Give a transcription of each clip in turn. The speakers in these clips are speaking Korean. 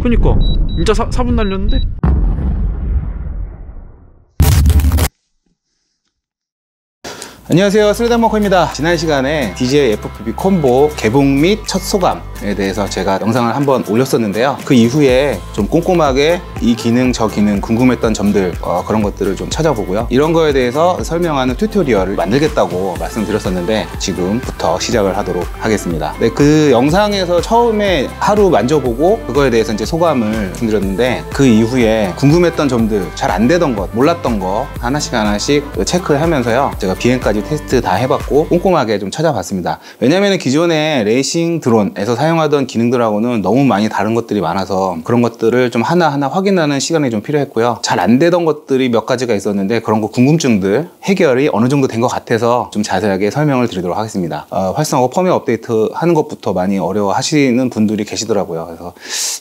그니까 진짜 4분 날렸는데? 안녕하세요, 슬래머커입니다. 지난 시간에 DJI FPV 콤보 개봉 및 첫 소감에 대해서 제가 영상을 한번 올렸었는데요. 그 이후에 좀 꼼꼼하게 이 기능 저 기능 궁금했던 점들 그런 것들을 좀 찾아보고요, 이런 거에 대해서 설명하는 튜토리얼을 만들겠다고 말씀드렸었는데 지금부터 시작을 하도록 하겠습니다. 네, 그 영상에서 처음에 하루 만져보고 그거에 대해서 이제 소감을 말씀드렸는데, 그 이후에 궁금했던 점들, 잘 안 되던 것, 몰랐던 거 하나씩 체크를 하면서요, 제가 비행까지 테스트 다 해봤고 꼼꼼하게 좀 찾아봤습니다. 왜냐면 기존에 레이싱 드론에서 사용하던 기능들하고는 너무 많이 다른 것들이 많아서 그런 것들을 좀 하나하나 확인하는 시간이 좀 필요했고요. 잘 안 되던 것들이 몇 가지가 있었는데 그런 거 궁금증들 해결이 어느 정도 된 것 같아서 좀 자세하게 설명을 드리도록 하겠습니다. 활성화 펌웨어 업데이트 하는 것부터 많이 어려워 하시는 분들이 계시더라고요. 그래서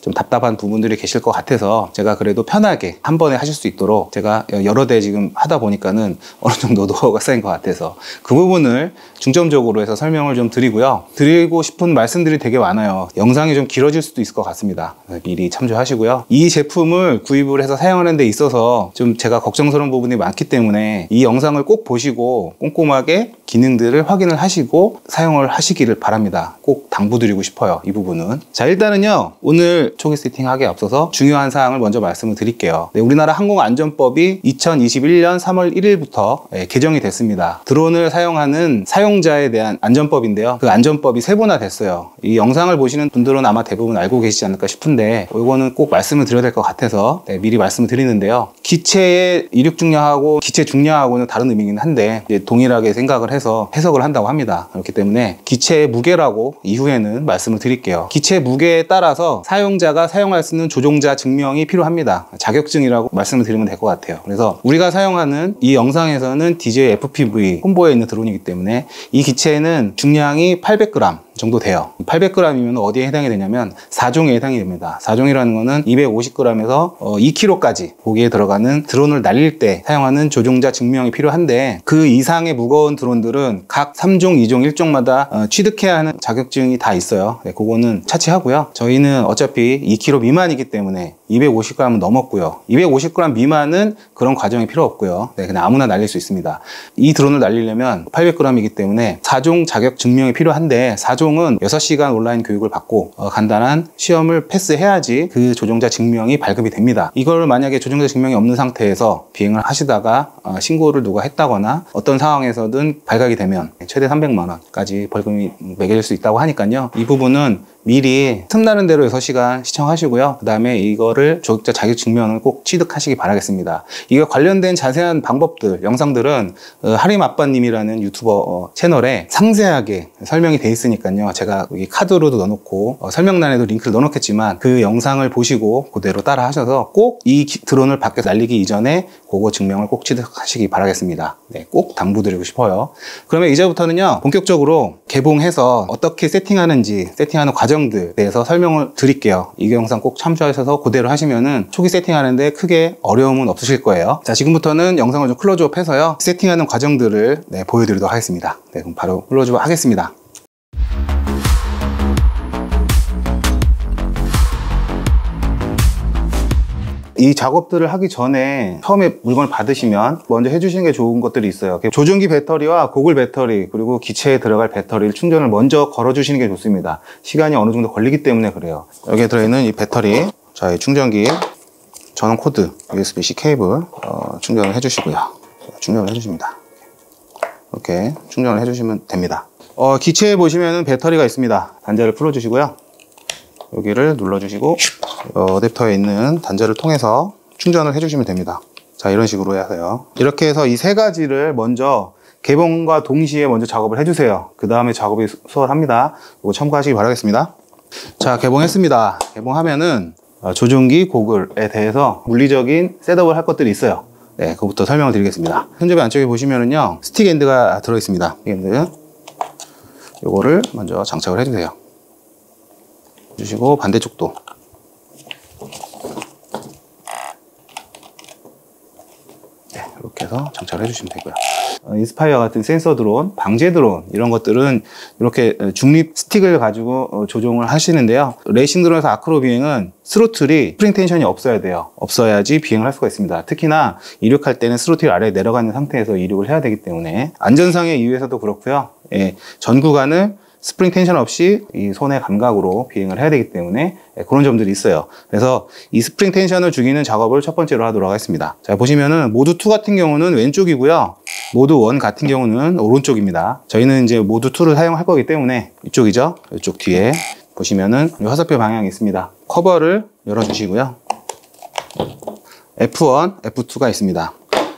좀 답답한 부분들이 계실 것 같아서 제가 그래도 편하게 한 번에 하실 수 있도록 제가 여러 대 지금 하다 보니까는 어느 정도 노하우가 쌓인 것 같아서 그 부분을 중점적으로 해서 설명을 좀 드리고요. 드리고 싶은 말씀들이 되게 많아요. 영상이 좀 길어질 수도 있을 것 같습니다. 미리 참조하시고요. 이 제품을 구입을 해서 사용하는 데 있어서 좀 제가 걱정스러운 부분이 많기 때문에 이 영상을 꼭 보시고 꼼꼼하게 기능들을 확인을 하시고 사용을 하시기를 바랍니다. 꼭 당부드리고 싶어요, 이 부분은. 자, 일단은요, 오늘 초기 세팅하기에 앞서서 중요한 사항을 먼저 말씀을 드릴게요. 네, 우리나라 항공안전법이 2021년 3월 1일부터 개정이 됐습니다. 드론을 사용하는 사용자에 대한 안전법인데요, 그 안전법이 세분화됐어요. 이 영상을 보시는 분들은 아마 대부분 알고 계시지 않을까 싶은데 이거는 꼭 말씀을 드려야 될 것 같아서 미리 말씀을 드리는데요, 기체의 이륙 중량하고 기체 중량하고는 다른 의미긴 한데 동일하게 생각을 해서 해석을 한다고 합니다. 그렇기 때문에 기체의 무게라고 이후에는 말씀을 드릴게요. 기체 무게에 따라서 사용자가 사용할 수 있는 조종자 증명이 필요합니다. 자격증이라고 말씀을 드리면 될 것 같아요. 그래서 우리가 사용하는 이 영상에서는 DJI FPV 콤보에 있는 드론이기 때문에 이 기체는 중량이 800g 정도 돼요. 800g이면 어디에 해당이 되냐면 4종에 해당이 됩니다. 4종이라는 거는 250g에서 2kg까지 거기에 들어가는 드론을 날릴 때 사용하는 조종자 증명이 필요한데, 그 이상의 무거운 드론들은 각 3종, 2종, 1종마다 취득해야 하는 자격증이 다 있어요. 네, 그거는 차치하고요. 저희는 어차피 2kg 미만이기 때문에 250g은 넘었고요. 250g 미만은 그런 과정이 필요 없고요. 네, 그냥 아무나 날릴 수 있습니다. 이 드론을 날리려면 800g이기 때문에 4종 자격 증명이 필요한데 4종은 6시간 온라인 교육을 받고 간단한 시험을 패스해야지 그 조종자 증명이 발급이 됩니다. 이걸 만약에 조종자 증명이 없는 상태에서 비행을 하시다가 신고를 누가 했다거나 어떤 상황에서든 발각이 되면 최대 300만 원까지 벌금이 매겨질 수 있다고 하니까요. 이 부분은 미리 틈나는 대로 6시간 시청하시고요. 그 다음에 이거를 조종자 자격 증명을 꼭 취득하시기 바라겠습니다. 이거 관련된 자세한 방법들, 영상들은 하림아빠님이라는 유튜버 채널에 상세하게 설명이 돼 있으니까요. 제가 여기 카드로도 넣어놓고 설명란에도 링크를 넣어놓겠지만 그 영상을 보시고 그대로 따라 하셔서 꼭 이 드론을 밖에서 날리기 이전에 그거 증명을 꼭 취득하시기 바라겠습니다. 네, 꼭 당부드리고 싶어요. 그러면 이제부터는요, 본격적으로 개봉해서 어떻게 세팅하는지, 세팅하는 과정들에 대해서 설명을 드릴게요. 이 영상 꼭 참조하셔서 그대로 하시면은 초기 세팅하는데 크게 어려움은 없으실 거예요. 자, 지금부터는 영상을 좀 클로즈업 해서요, 세팅하는 과정들을 보여드리도록 하겠습니다. 네, 그럼 바로 클로즈업 하겠습니다. 이 작업들을 하기 전에 처음에 물건을 받으시면 먼저 해주시는 게 좋은 것들이 있어요. 조종기 배터리와 고글 배터리, 그리고 기체에 들어갈 배터리를 충전을 먼저 걸어주시는 게 좋습니다. 시간이 어느 정도 걸리기 때문에 그래요. 여기에 들어있는 이 배터리, 자, 이 충전기 전원 코드, USB-C 케이블 충전을 해주시고요. 충전을 해주십니다. 이렇게 충전을 해주시면 됩니다. 기체에 보시면은 배터리가 있습니다. 단자를 풀어주시고요. 여기를 눌러주시고 어댑터에 있는 단자를 통해서 충전을 해주시면 됩니다. 자, 이런 식으로 해서요. 이렇게 해서 이 세 가지를 먼저 개봉과 동시에 먼저 작업을 해주세요. 그 다음에 작업이 수월합니다. 이거 참고하시기 바라겠습니다. 자, 개봉했습니다. 개봉하면은 조종기 고글에 대해서 물리적인 셋업을 할 것들이 있어요. 네, 그것부터 설명을 드리겠습니다. 손잡이 안쪽에 보시면은요, 스틱 엔드가 들어있습니다. 스틱 엔드, 요거를 먼저 장착을 해주세요. 주시고 반대쪽도 네, 이렇게 해서 장착을 해주시면 되고요. 인스파이어 같은 센서 드론, 방제 드론 이런 것들은 이렇게 중립 스틱을 가지고 조종을 하시는데요. 레이싱 드론에서 아크로 비행은 스로틀이 스프링 텐션이 없어야 돼요. 없어야지 비행을 할 수가 있습니다. 특히나 이륙할 때는 스로틀이 아래에 내려가는 상태에서 이륙을 해야 되기 때문에 안전상의 이유에서도 그렇고요. 예, 전 구간을 스프링 텐션 없이 이 손의 감각으로 비행을 해야 되기 때문에 그런 점들이 있어요. 그래서 이 스프링 텐션을 죽이는 작업을 첫 번째로 하도록 하겠습니다. 자, 보시면은 모드 2 같은 경우는 왼쪽이고요. 모드 1 같은 경우는 오른쪽입니다. 저희는 이제 모드 2를 사용할 거기 때문에 이쪽이죠. 이쪽 뒤에 보시면은 화살표 방향이 있습니다. 커버를 열어주시고요. F1, F2가 있습니다.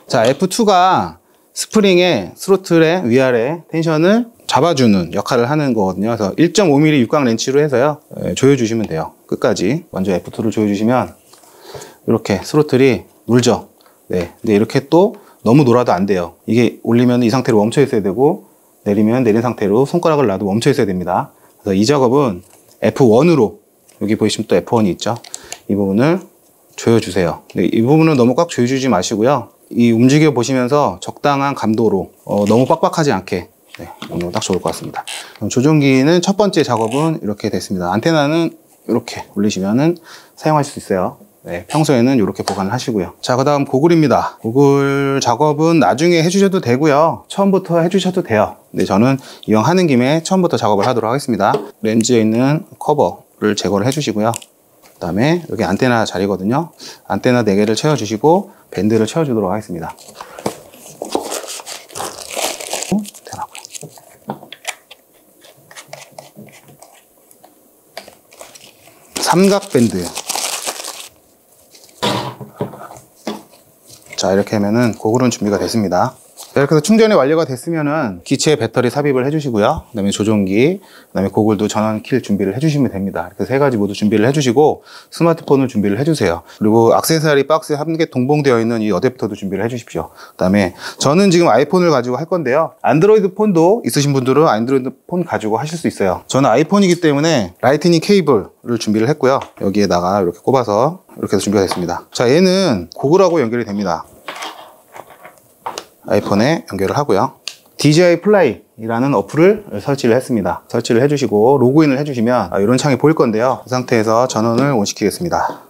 자, F2가 스프링의 스로틀의 위아래 텐션을 잡아주는 역할을 하는 거거든요. 그래서 1.5mm 육각 렌치로 해서요, 조여주시면 돼요. 끝까지. 먼저 F2를 조여주시면 이렇게 스로틀이 눌죠. 네. 근데 이렇게 또 너무 놀아도 안 돼요. 이게 올리면 이 상태로 멈춰 있어야 되고, 내리면 내린 상태로 손가락을 놔도 멈춰 있어야 됩니다. 그래서 이 작업은 F1으로, 여기 보시면 또 F1이 있죠. 이 부분을 조여주세요. 네, 이 부분은 너무 꽉 조여주지 마시고요. 이 움직여 보시면서 적당한 감도로, 너무 빡빡하지 않게, 네, 오늘 딱 좋을 것 같습니다. 그럼 조종기는 첫 번째 작업은 이렇게 됐습니다. 안테나는 이렇게 올리시면은 사용하실 수 있어요. 네, 평소에는 이렇게 보관을 하시고요. 자, 그 다음 고글입니다. 고글 작업은 나중에 해주셔도 되고요. 처음부터 해주셔도 돼요. 근데 저는 이왕 하는 김에 처음부터 작업을 하도록 하겠습니다. 렌즈에 있는 커버를 제거를 해주시고요. 그 다음에 여기 안테나 자리거든요. 안테나 4개를 채워주시고 밴드를 채워주도록 하겠습니다. 삼각 밴드. 자, 이렇게 하면은 고글은 준비가 됐습니다. 이렇게 해서 충전이 완료가 됐으면은 기체 배터리 삽입을 해주시고요. 그 다음에 조종기, 그 다음에 고글도 전원 킬 준비를 해주시면 됩니다. 이렇게 3가지 모두 준비를 해주시고 스마트폰을 준비를 해주세요. 그리고 액세서리 박스에 함께 동봉되어 있는 이 어댑터도 준비를 해주십시오. 그 다음에 저는 지금 아이폰을 가지고 할 건데요. 안드로이드 폰도 있으신 분들은 안드로이드 폰 가지고 하실 수 있어요. 저는 아이폰이기 때문에 라이트닝 케이블을 준비를 했고요. 여기에다가 이렇게 꼽아서 이렇게 해서 준비가 됐습니다. 자, 얘는 고글하고 연결이 됩니다. 아이폰에 연결을 하고요. DJI 플라이라는 어플을 설치를 했습니다. 설치를 해주시고 로그인을 해주시면 이런 창이 보일 건데요. 이 상태에서 전원을 온시키겠습니다.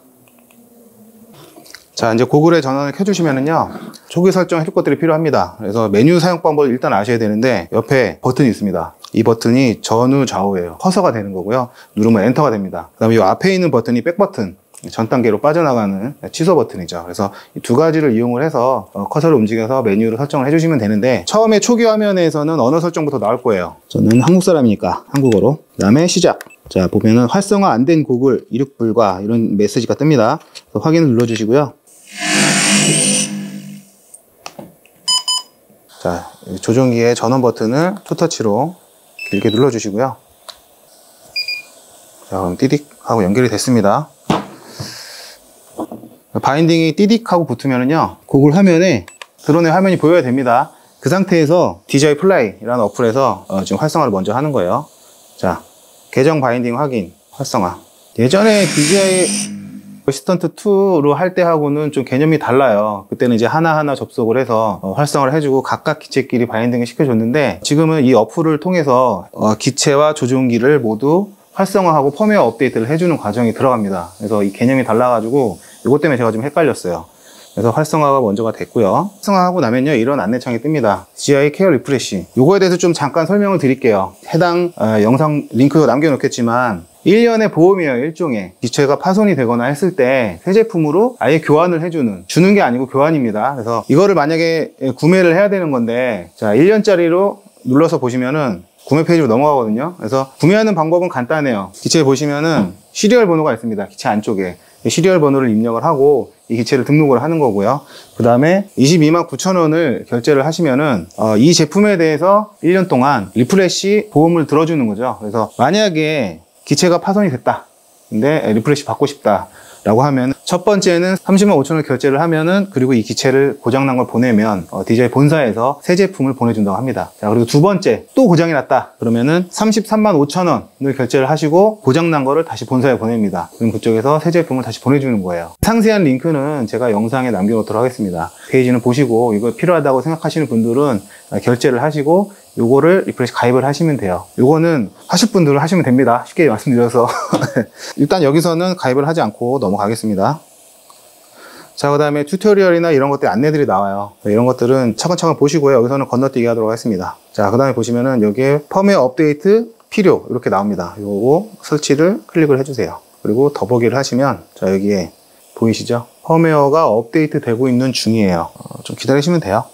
자, 이제 고글에 전원을 켜주시면은요, 초기 설정해 줄 것들이 필요합니다. 그래서 메뉴 사용 방법을 일단 아셔야 되는데 옆에 버튼이 있습니다. 이 버튼이 전후 좌우예요. 커서가 되는 거고요. 누르면 엔터가 됩니다. 그 다음에 이 앞에 있는 버튼이 백 버튼, 전 단계로 빠져나가는 취소 버튼이죠. 그래서 이 2가지를 이용을 해서 커서를 움직여서 메뉴를 설정을 해주시면 되는데, 처음에 초기 화면에서는 언어 설정부터 나올 거예요. 저는 한국 사람이니까 한국어로. 그 다음에 시작. 자, 보면은 활성화 안 된 고글 이륙 불가 이런 메시지가 뜹니다. 확인을 눌러주시고요. 자, 조종기의 전원 버튼을 투터치로 길게 눌러주시고요. 자, 그럼 띠딕 하고 연결이 됐습니다. 바인딩이 띠딕 하고 붙으면은요, 고글 화면에 드론의 화면이 보여야 됩니다. 그 상태에서 DJI 플라이라는 어플에서 지금 활성화를 먼저 하는 거예요. 자, 계정 바인딩 확인, 활성화. 예전에 DJI 어시스턴트 2로 할 때하고는 좀 개념이 달라요. 그때는 이제 하나하나 접속을 해서 활성화를 해주고 각각 기체끼리 바인딩을 시켜줬는데, 지금은 이 어플을 통해서 기체와 조종기를 모두 활성화하고 펌웨어 업데이트를 해주는 과정이 들어갑니다. 그래서 이 개념이 달라가지고 이것 때문에 제가 좀 헷갈렸어요. 그래서 활성화가 먼저가 됐고요. 활성화하고 나면요, 이런 안내창이 뜹니다. DJI 케어 리프레시. 요거에 대해서 좀 잠깐 설명을 드릴게요. 해당 영상 링크도 남겨놓겠지만 1년의 보험이에요. 일종의 기체가 파손이 되거나 했을 때 새 제품으로 아예 교환을 해주는, 주는 게 아니고 교환입니다. 그래서 이거를 만약에 구매를 해야 되는 건데, 자, 1년짜리로 눌러서 보시면은 구매 페이지로 넘어가거든요. 그래서 구매하는 방법은 간단해요. 기체에 보시면은 시리얼 번호가 있습니다. 기체 안쪽에 시리얼 번호를 입력을 하고 이 기체를 등록을 하는 거고요. 그 다음에 229,000원을 결제를 하시면은 이 제품에 대해서 1년 동안 리프레시 보험을 들어주는 거죠. 그래서 만약에 기체가 파손이 됐다, 근데 리프레시 받고 싶다, 라고 하면 첫 번째는 30만 5천 원을 결제를 하면은 그리고 이 기체를 고장난 걸 보내면 DJI 본사에서 새 제품을 보내준다고 합니다. 자, 그리고 두 번째 또 고장이 났다 그러면은 33만 5천 원을 결제를 하시고 고장난 거를 다시 본사에 보냅니다. 그럼 그쪽에서 새 제품을 다시 보내주는 거예요. 상세한 링크는 제가 영상에 남겨놓도록 하겠습니다. 페이지는 보시고 이거 필요하다고 생각하시는 분들은 결제를 하시고 요거를 리프레시 가입을 하시면 돼요. 요거는 하실 분들은 하시면 됩니다. 쉽게 말씀드려서 일단 여기서는 가입을 하지 않고 넘어가겠습니다. 자, 그 다음에 튜토리얼이나 이런 것들 안내들이 나와요. 이런 것들은 차근차근 보시고요. 여기서는 건너뛰기 하도록 하겠습니다. 자, 그 다음에 보시면은 여기에 펌웨어 업데이트 필요 이렇게 나옵니다. 요거 설치를 클릭을 해주세요. 그리고 더보기를 하시면 자, 여기에 보이시죠? 펌웨어가 업데이트 되고 있는 중이에요. 좀 기다리시면 돼요.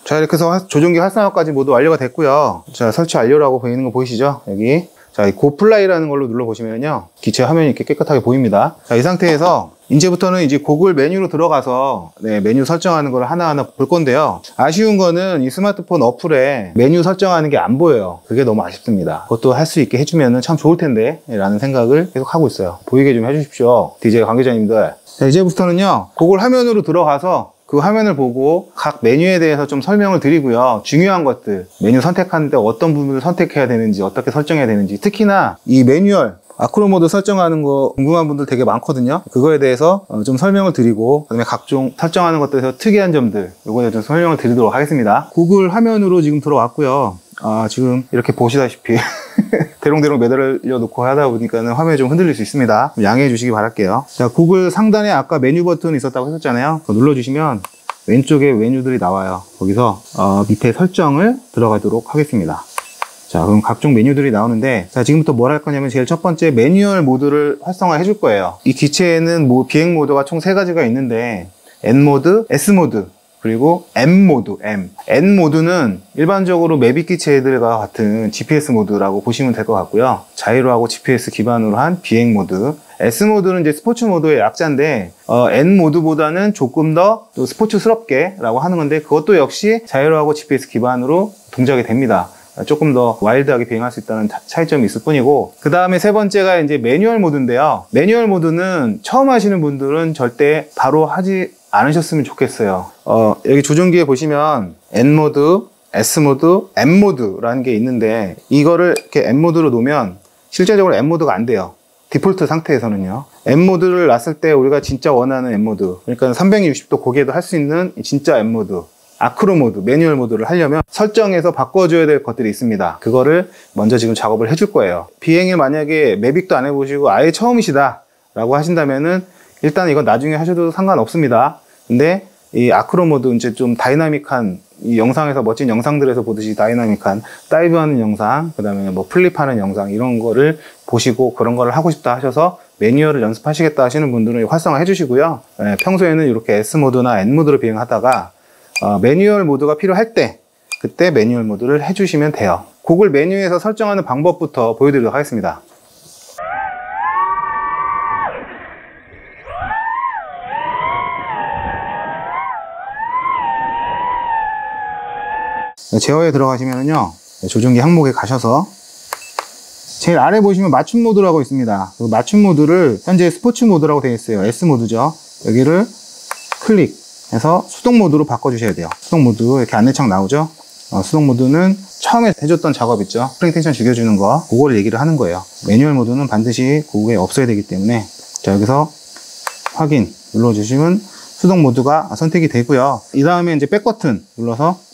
자, 이렇게 해서 조종기 활성화까지 모두 완료가 됐고요. 자, 설치 완료라고 보이는 거 보이시죠? 여기. 자, 이 고플라이라는 걸로 눌러보시면요. 기체 화면이 이렇게 깨끗하게 보입니다. 자, 이 상태에서 이제부터는 이제 고글 메뉴로 들어가서 메뉴 설정하는 걸 하나하나 볼 건데요. 아쉬운 거는 이 스마트폰 어플에 메뉴 설정하는 게 안 보여요. 그게 너무 아쉽습니다. 그것도 할 수 있게 해주면 참 좋을 텐데 라는 생각을 계속 하고 있어요. 보이게 좀 해주십시오. DJI 관계자님들. 자, 이제부터는요. 고글 화면으로 들어가서 그 화면을 보고 각 메뉴에 대해서 좀 설명을 드리고요. 중요한 것들, 메뉴 선택하는데 어떤 부분을 선택해야 되는지, 어떻게 설정해야 되는지, 특히나 이 매뉴얼, 아크로 모드 설정하는 거 궁금한 분들 되게 많거든요. 그거에 대해서 좀 설명을 드리고, 그다음에 각종 설정하는 것들에서 특이한 점들, 요거에 좀 설명을 드리도록 하겠습니다. 구글 화면으로 지금 들어왔고요. 지금 이렇게 보시다시피 대롱대롱 매달려 놓고 하다 보니까는 화면이 좀 흔들릴 수 있습니다. 양해해 주시기 바랄게요. 자, 구글 상단에 아까 메뉴 버튼이 있었다고 했었잖아요. 그거 눌러주시면 왼쪽에 메뉴들이 나와요. 거기서 밑에 설정을 들어가도록 하겠습니다. 자, 그럼 각종 메뉴들이 나오는데, 자, 지금부터 뭘 할 거냐면 제일 첫 번째 매뉴얼 모드를 활성화해 줄 거예요. 이 기체에는 비행 모드가 총 3가지가 있는데 N 모드, S 모드, 그리고 M 모드, N 모드는 일반적으로 매빅 기체들과 같은 GPS 모드라고 보시면 될 것 같고요. 자이로하고 GPS 기반으로 한 비행 모드. S 모드는 이제 스포츠 모드의 약자인데, N 모드보다는 조금 더 또 스포츠스럽게 라고 하는 건데, 그것도 역시 자이로하고 GPS 기반으로 동작이 됩니다. 조금 더 와일드하게 비행할 수 있다는 차이점이 있을 뿐이고, 그 다음에 세 번째가 이제 매뉴얼 모드인데요. 매뉴얼 모드는 처음 하시는 분들은 절대 바로 하지 않으셨으면 좋겠어요. 여기 조종기에 보시면 N 모드, S 모드, M 모드라는 게 있는데, 이거를 이렇게 M 모드로 놓으면 실제적으로 M 모드가 안 돼요. 디폴트 상태에서는요. M 모드를 놨을 때 우리가 진짜 원하는 M 모드, 그러니까 360도 고개도 할 수 있는 진짜 M 모드, 아크로 모드, 매뉴얼 모드를 하려면 설정에서 바꿔줘야 될 것들이 있습니다. 그거를 먼저 지금 작업을 해줄 거예요. 비행을 만약에 매빅도 안 해보시고 아예 처음이시다 라고 하신다면은 일단 이건 나중에 하셔도 상관없습니다. 근데 이 아크로 모드, 이제 좀 다이나믹한, 이 영상에서 멋진 영상들에서 보듯이 다이나믹한 다이브하는 영상, 그 다음에 뭐 플립하는 영상, 이런 거를 보시고 그런 거를 하고 싶다 하셔서 매뉴얼을 연습하시겠다 하시는 분들은 활성화 해주시고요. 평소에는 이렇게 S 모드나 N 모드로 비행하다가 매뉴얼 모드가 필요할 때 그때 매뉴얼 모드를 해주시면 돼요. 구글 메뉴에서 설정하는 방법부터 보여드리도록 하겠습니다. 제어에 들어가시면요, 조종기 항목에 가셔서 제일 아래 보시면 맞춤 모드라고 있습니다. 그 맞춤 모드를 현재 스포츠 모드라고 되어 있어요. S 모드죠. 여기를 클릭해서 수동 모드로 바꿔주셔야 돼요. 수동 모드 이렇게 안내창 나오죠. 수동 모드는 처음에 해줬던 작업 있죠. 스프링 텐션 죽여주는 거, 그거를 얘기를 하는 거예요. 매뉴얼 모드는 반드시 그거에 없어야 되기 때문에, 자, 여기서 확인 눌러주시면 수동 모드가 선택이 되고요. 이 다음에 이제 백 버튼 눌러서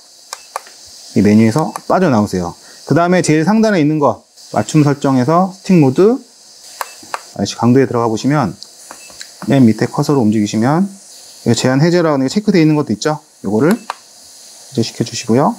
이 메뉴에서 빠져나오세요. 그 다음에 제일 상단에 있는 거 맞춤 설정에서 스틱 모드, 강도에 들어가 보시면 맨 밑에 커서로 움직이시면 제한 해제라고 하는 게 체크되어 있는 것도 있죠. 요거를 해제시켜 주시고요.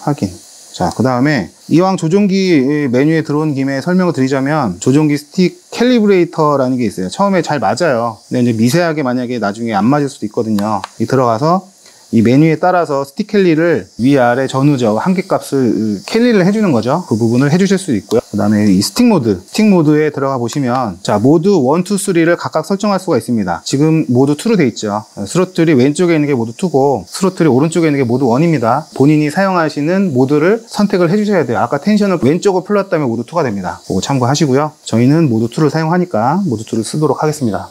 확인. 자, 그 다음에 이왕 조종기 메뉴에 들어온 김에 설명을 드리자면, 조종기 스틱 캘리브레이터라는 게 있어요. 처음에 잘 맞아요. 근데 이제 미세하게 만약에 나중에 안 맞을 수도 있거든요. 이 들어가서 이 메뉴에 따라서 스틱 캘리를 위아래 전후적 한계값을 캘리를 해주는 거죠. 그 부분을 해주실 수 있고요. 그 다음에 이 스틱 모드에 들어가 보시면 자 모드 1, 2, 3를 각각 설정할 수가 있습니다. 지금 모드 2로 돼 있죠. 스로틀이 왼쪽에 있는 게 모드 2고 스로틀이 오른쪽에 있는 게 모드 1입니다. 본인이 사용하시는 모드를 선택을 해주셔야 돼요. 아까 텐션을 왼쪽으로 풀었다면 모드 2가 됩니다. 그거 참고하시고요. 저희는 모드 2를 사용하니까 모드 2를 쓰도록 하겠습니다.